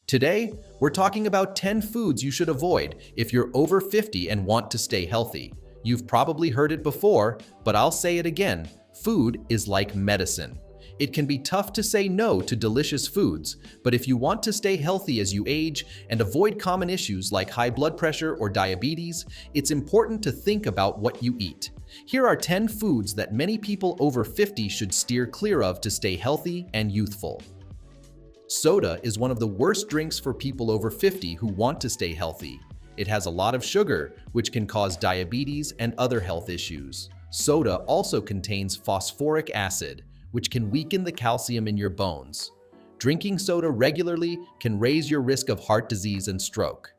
Today, we're talking about 10 foods you should avoid if you're over 50 and want to stay healthy. You've probably heard it before, but I'll say it again. Food is like medicine. It can be tough to say no to delicious foods, but if you want to stay healthy as you age and avoid common issues like high blood pressure or diabetes, it's important to think about what you eat. Here are 10 foods that many people over 50 should steer clear of to stay healthy and youthful. Soda is one of the worst drinks for people over 50 who want to stay healthy. It has a lot of sugar, which can cause diabetes and other health issues. Soda also contains phosphoric acid, which can weaken the calcium in your bones. Drinking soda regularly can raise your risk of heart disease and stroke.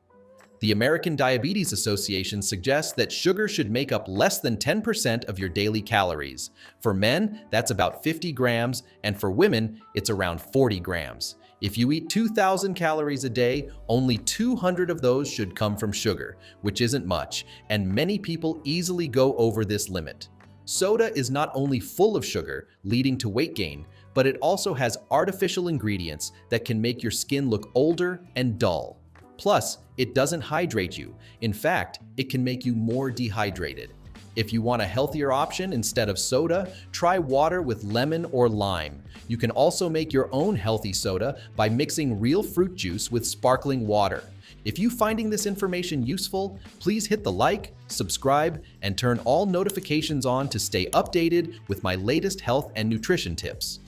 The American Diabetes Association suggests that sugar should make up less than 10% of your daily calories. For men, that's about 50 grams, and for women, it's around 40 grams. If you eat 2,000 calories a day, only 200 of those should come from sugar, which isn't much, and many people easily go over this limit. Soda is not only full of sugar, leading to weight gain, but it also has artificial ingredients that can make your skin look older and dull. Plus, it doesn't hydrate you. In fact, it can make you more dehydrated. If you want a healthier option instead of soda, try water with lemon or lime. You can also make your own healthy soda by mixing real fruit juice with sparkling water. If you're finding this information useful, please hit the like, subscribe, and turn all notifications on to stay updated with my latest health and nutrition tips.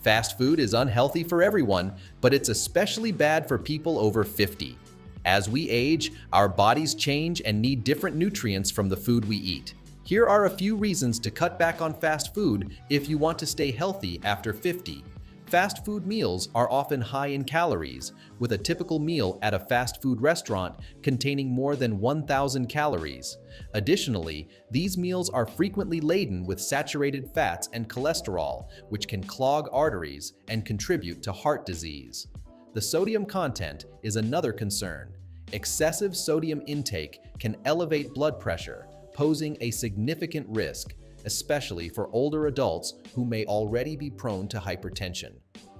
Fast food is unhealthy for everyone, but it's especially bad for people over 50. As we age, our bodies change and need different nutrients from the food we eat. Here are a few reasons to cut back on fast food if you want to stay healthy after 50. Fast food meals are often high in calories, with a typical meal at a fast food restaurant containing more than 1,000 calories. Additionally, these meals are frequently laden with saturated fats and cholesterol, which can clog arteries and contribute to heart disease. The sodium content is another concern. Excessive sodium intake can elevate blood pressure, posing a significant risk, especially for older adults who may already be prone to hypertension.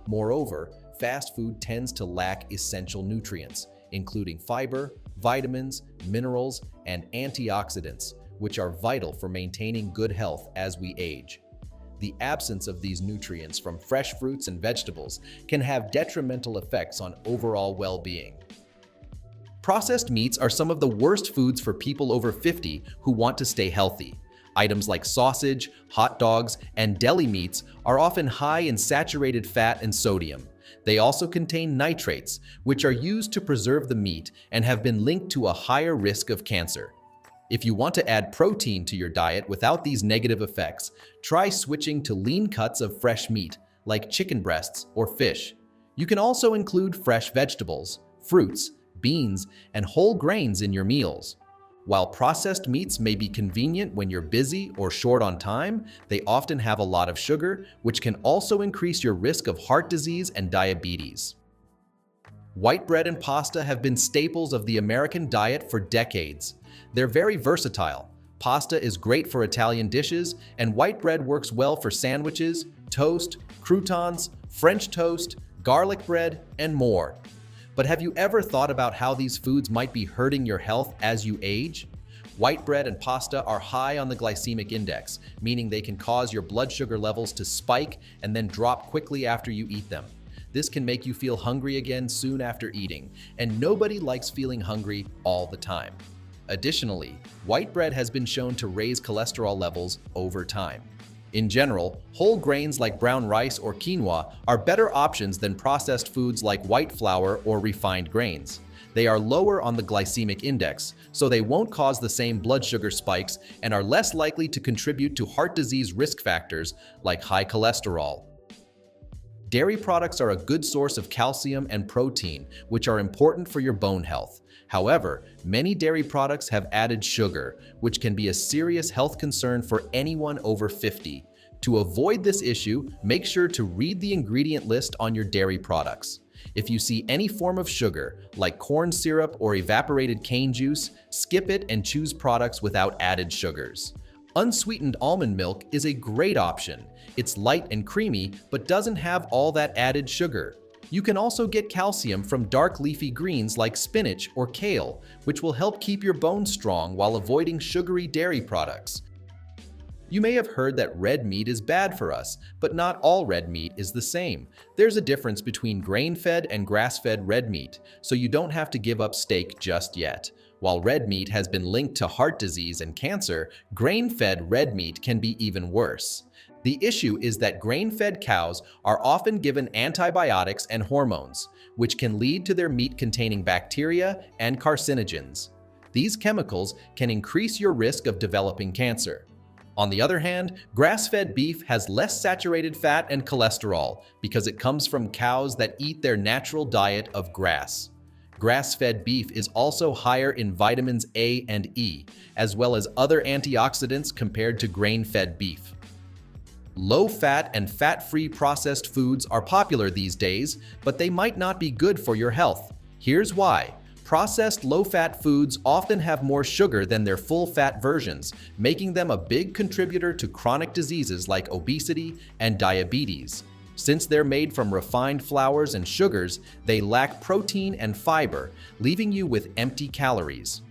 Moreover, fast food tends to lack essential nutrients, including fiber, vitamins, minerals, and antioxidants, which are vital for maintaining good health as we age. The absence of these nutrients from fresh fruits and vegetables can have detrimental effects on overall well-being. Processed meats are some of the worst foods for people over 50 who want to stay healthy. Items like sausage, hot dogs, and deli meats are often high in saturated fat and sodium. They also contain nitrates, which are used to preserve the meat and have been linked to a higher risk of cancer. If you want to add protein to your diet without these negative effects, try switching to lean cuts of fresh meat, like chicken breasts or fish. You can also include fresh vegetables, fruits, beans, and whole grains in your meals. While processed meats may be convenient when you're busy or short on time, they often have a lot of sugar, which can also increase your risk of heart disease and diabetes. White bread and pasta have been staples of the American diet for decades. They're very versatile. Pasta is great for Italian dishes, and white bread works well for sandwiches, toast, croutons, French toast, garlic bread, and more. But have you ever thought about how these foods might be hurting your health as you age? White bread and pasta are high on the glycemic index, meaning they can cause your blood sugar levels to spike and then drop quickly after you eat them. This can make you feel hungry again soon after eating, and nobody likes feeling hungry all the time. Additionally, white bread has been shown to raise cholesterol levels over time. In general, whole grains like brown rice or quinoa are better options than processed foods like white flour or refined grains. They are lower on the glycemic index, so they won't cause the same blood sugar spikes and are less likely to contribute to heart disease risk factors like high cholesterol. Dairy products are a good source of calcium and protein, which are important for your bone health. However, many dairy products have added sugar, which can be a serious health concern for anyone over 50. To avoid this issue, make sure to read the ingredient list on your dairy products. If you see any form of sugar, like corn syrup or evaporated cane juice, skip it and choose products without added sugars. Unsweetened almond milk is a great option. It's light and creamy, but doesn't have all that added sugar. You can also get calcium from dark leafy greens like spinach or kale, which will help keep your bones strong while avoiding sugary dairy products. You may have heard that red meat is bad for us, but not all red meat is the same. There's a difference between grain-fed and grass-fed red meat, so you don't have to give up steak just yet. While red meat has been linked to heart disease and cancer, grain-fed red meat can be even worse. The issue is that grain-fed cows are often given antibiotics and hormones, which can lead to their meat containing bacteria and carcinogens. These chemicals can increase your risk of developing cancer. On the other hand, grass-fed beef has less saturated fat and cholesterol because it comes from cows that eat their natural diet of grass. Grass-fed beef is also higher in vitamins A and E, as well as other antioxidants compared to grain-fed beef. Low-fat and fat-free processed foods are popular these days, but they might not be good for your health. Here's why. Processed low-fat foods often have more sugar than their full-fat versions, making them a big contributor to chronic diseases like obesity and diabetes. Since they're made from refined flours and sugars, they lack protein and fiber, leaving you with empty calories.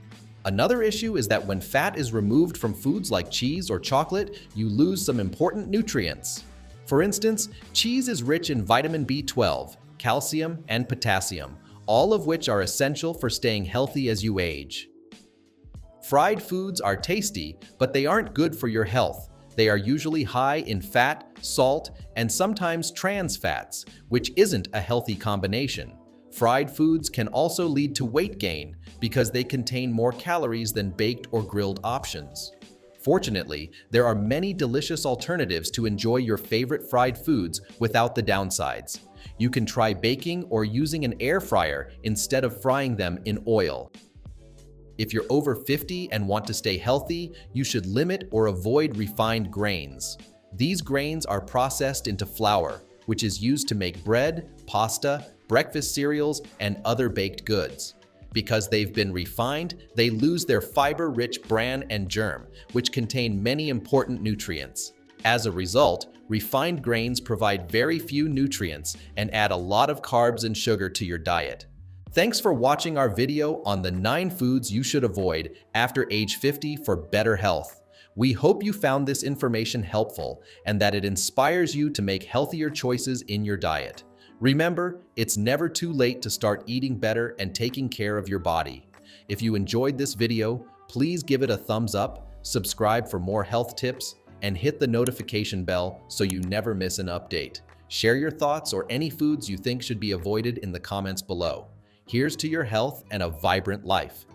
Another issue is that when fat is removed from foods like cheese or chocolate, you lose some important nutrients. For instance, cheese is rich in vitamin B12, calcium, and potassium, all of which are essential for staying healthy as you age. Fried foods are tasty, but they aren't good for your health. They are usually high in fat, salt, and sometimes trans fats, which isn't a healthy combination. Fried foods can also lead to weight gain because they contain more calories than baked or grilled options. Fortunately, there are many delicious alternatives to enjoy your favorite fried foods without the downsides. You can try baking or using an air fryer instead of frying them in oil. If you're over 50 and want to stay healthy, you should limit or avoid refined grains. These grains are processed into flour, which is used to make bread, pasta, breakfast cereals, and other baked goods. Because they've been refined, they lose their fiber-rich bran and germ, which contain many important nutrients. As a result, refined grains provide very few nutrients and add a lot of carbs and sugar to your diet. Thanks for watching our video on the 9 foods you should avoid after age 50 for better health. We hope you found this information helpful and that it inspires you to make healthier choices in your diet. Remember, it's never too late to start eating better and taking care of your body. If you enjoyed this video, please give it a thumbs up, subscribe for more health tips, and hit the notification bell so you never miss an update. Share your thoughts or any foods you think should be avoided in the comments below. Here's to your health and a vibrant life.